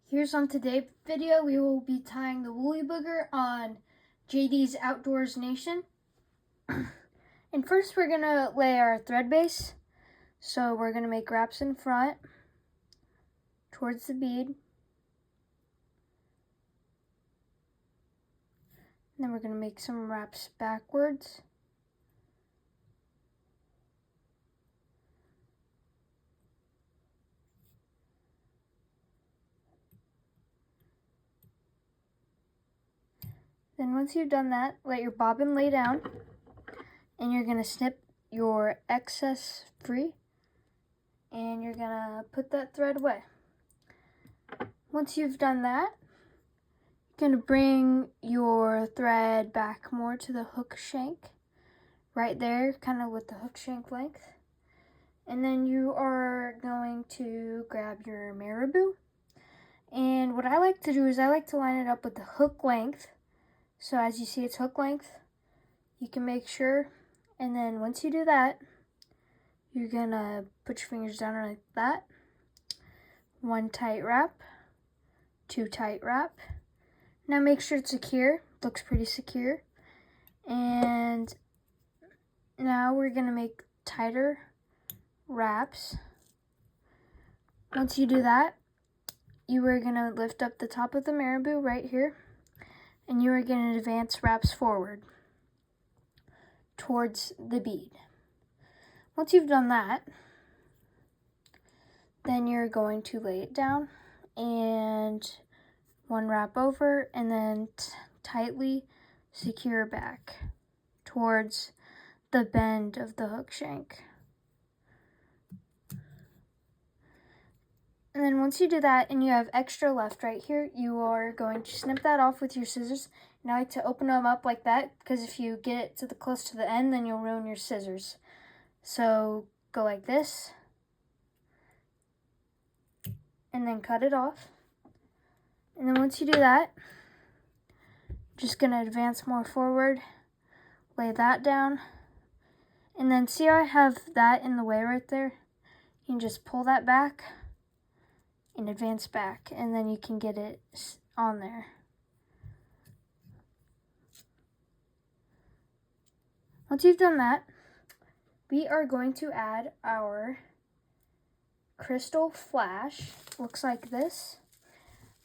Here's on today's video, we will be tying the woolly booger on JD's Outdoors Nation. And first we're going to lay our thread base. So we're going to make wraps in front towards the bead. And then we're going to make some wraps backwards. Then once you've done that, let your bobbin lay down and you're going to snip your excess free and you're going to put that thread away. Once you've done that, you're going to bring your thread back more to the hook shank, right there, kind of with the hook shank length. And then you are going to grab your marabou. And what I like to do is I like to line it up with the hook length. So as you see it's hook length, you can make sure. And then once you do that, you're going to put your fingers down like that. One tight wrap, two tight wrap. Now make sure it's secure. Looks pretty secure. And now we're going to make tighter wraps. Once you do that, you are going to lift up the top of the marabou right here, and you are going to advance wraps forward towards the bead. Once you've done that, then you're going to lay it down and one wrap over and then tightly secure back towards the bend of the hook shank. And then once you do that and you have extra left right here, you are going to snip that off with your scissors. And I like to open them up like that because if you get it to the close to the end, then you'll ruin your scissors. So go like this and then cut it off. And then once you do that, just going to advance more forward, lay that down. And then see how I have that in the way right there? You can just pull that back and advance back, and then you can get it on there. Once you've done that, we are going to add our crystal flash. Looks like this.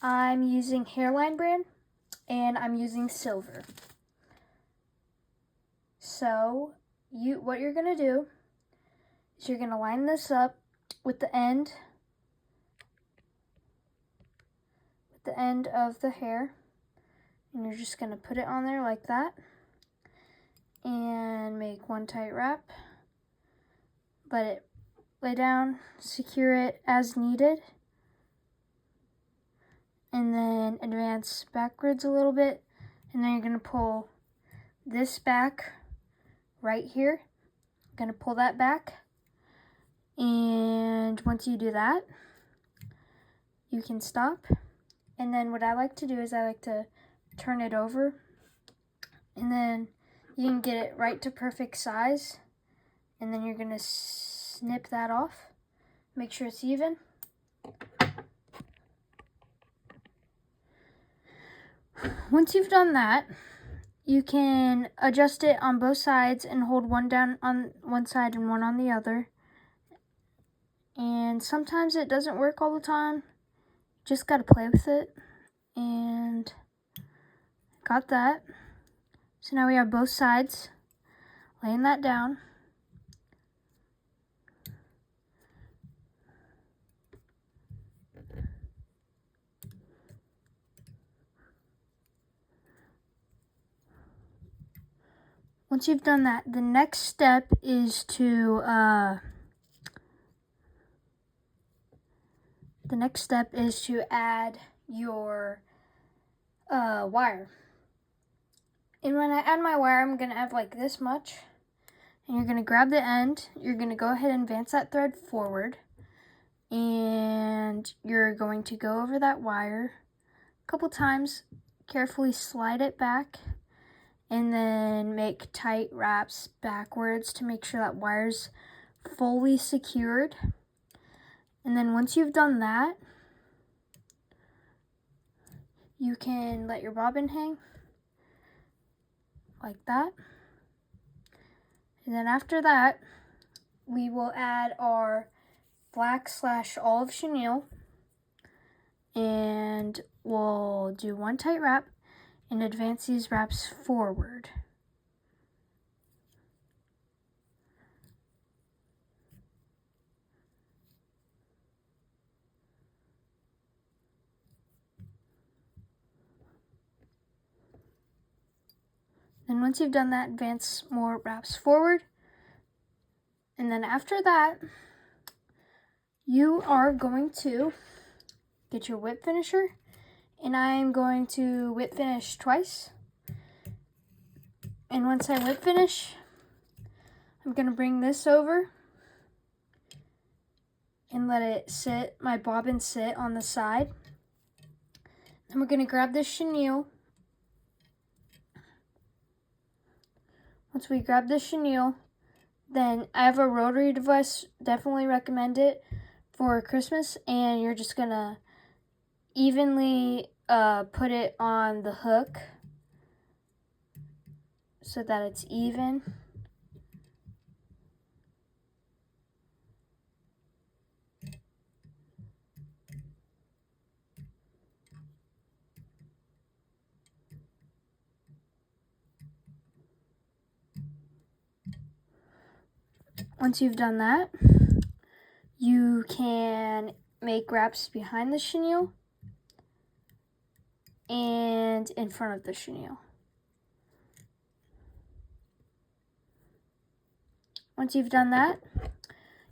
I'm using Hairline brand, and I'm using silver. So what you're going to do is you're going to line this up with the end of the hair, and you're just going to put it on there like that and make one tight wrap. Let it lay down, secure it as needed, and then advance backwards a little bit, and then you're going to pull this back right here. Going to pull that back, and once you do that, you can stop. And then what I like to do is I like to turn it over, and then you can get it right to perfect size, and then you're going to snip that off. Make sure it's even. Once you've done that, you can adjust it on both sides and hold one down on one side and one on the other. And sometimes it doesn't work all the time. Just got to play with it. And got that. So now we have both sides. Laying that down. Once you've done that, the next step is to add your wire. And when I add my wire, I'm going to add like this much. And you're going to grab the end. You're going to go ahead and advance that thread forward. And you're going to go over that wire a couple times. Carefully slide it back. And then make tight wraps backwards to make sure that wire's fully secured. And then once you've done that, you can let your bobbin hang like that. And then after that, we will add our black/olive chenille, and we'll do one tight wrap and advance these wraps forward. Then once you've done that, advance more wraps forward. And then after that, you are going to get your whip finisher, and I'm going to whip finish twice. And once I whip finish, I'm going to bring this over and let it sit, my bobbin sit on the side. Then we're going to grab this chenille. Once we grab the chenille, then I have a rotary device, definitely recommend it for Christmas, and you're just going to evenly put it on the hook so that it's even. Once you've done that, you can make wraps behind the chenille and in front of the chenille. Once you've done that,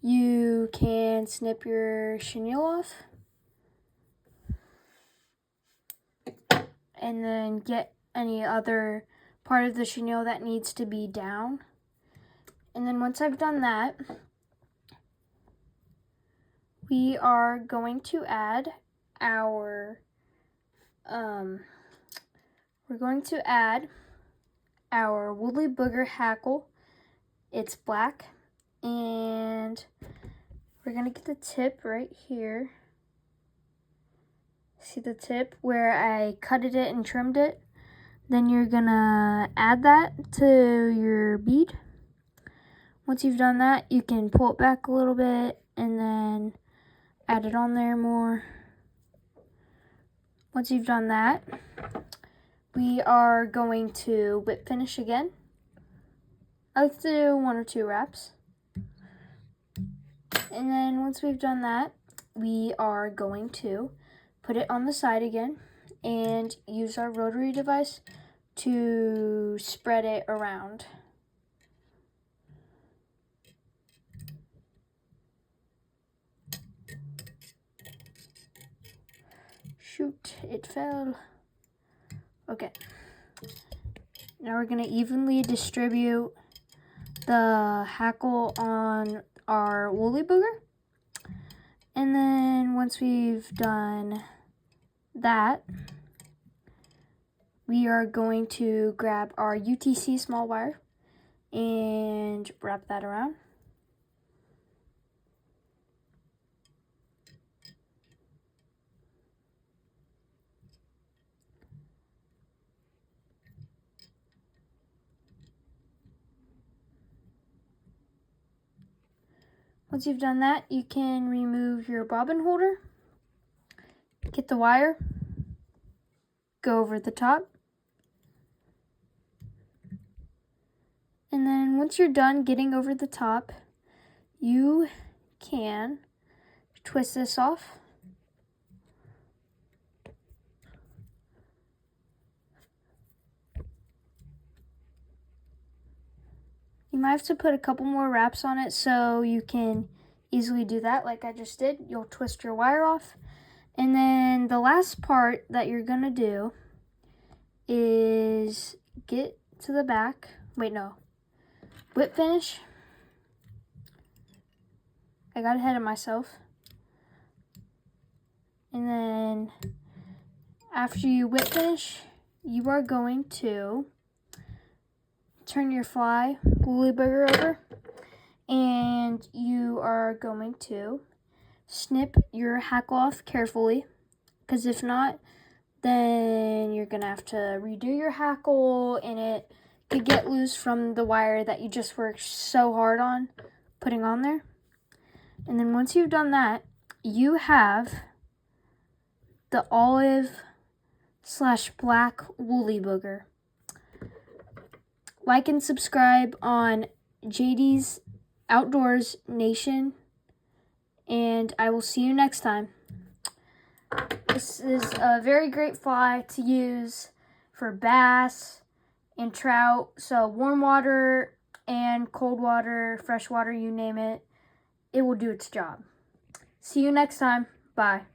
you can snip your chenille off and then get any other part of the chenille that needs to be down. And then once I've done that, we are going to add our Woolly Booger hackle. It's black, and we're gonna get the tip right here. See the tip where I cutted it and trimmed it? Then you're gonna add that to your bead. Once you've done that, you can pull it back a little bit and then add it on there more. Once you've done that, we are going to whip finish again. I like to do 1 or 2 wraps. And then once we've done that, we are going to put it on the side again and use our rotary device to spread it around. Shoot, it fell. Okay. Now we're going to evenly distribute the hackle on our Woolly Booger. And then once we've done that, we are going to grab our UTC small wire and wrap that around. Once you've done that, you can remove your bobbin holder, get the wire, go over the top, and then once you're done getting over the top, you can twist this off. You might have to put a couple more wraps on it so you can easily do that like I just did. You'll twist your wire off. And then the last part that you're going to do is get to the back. Wait, no. Whip finish. I got ahead of myself. And then after you whip finish, you are going to turn your fly Woolly Booger over, and you are going to snip your hackle off carefully, because if not, then you're going to have to redo your hackle, and it could get loose from the wire that you just worked so hard on putting on there. And then once you've done that, you have the olive/black woolly booger. Like and subscribe on JD's Outdoors Nation, and I will see you next time. This is a very great fly to use for bass and trout. So warm water and cold water, fresh water, you name it, it will do its job. See you next time. Bye.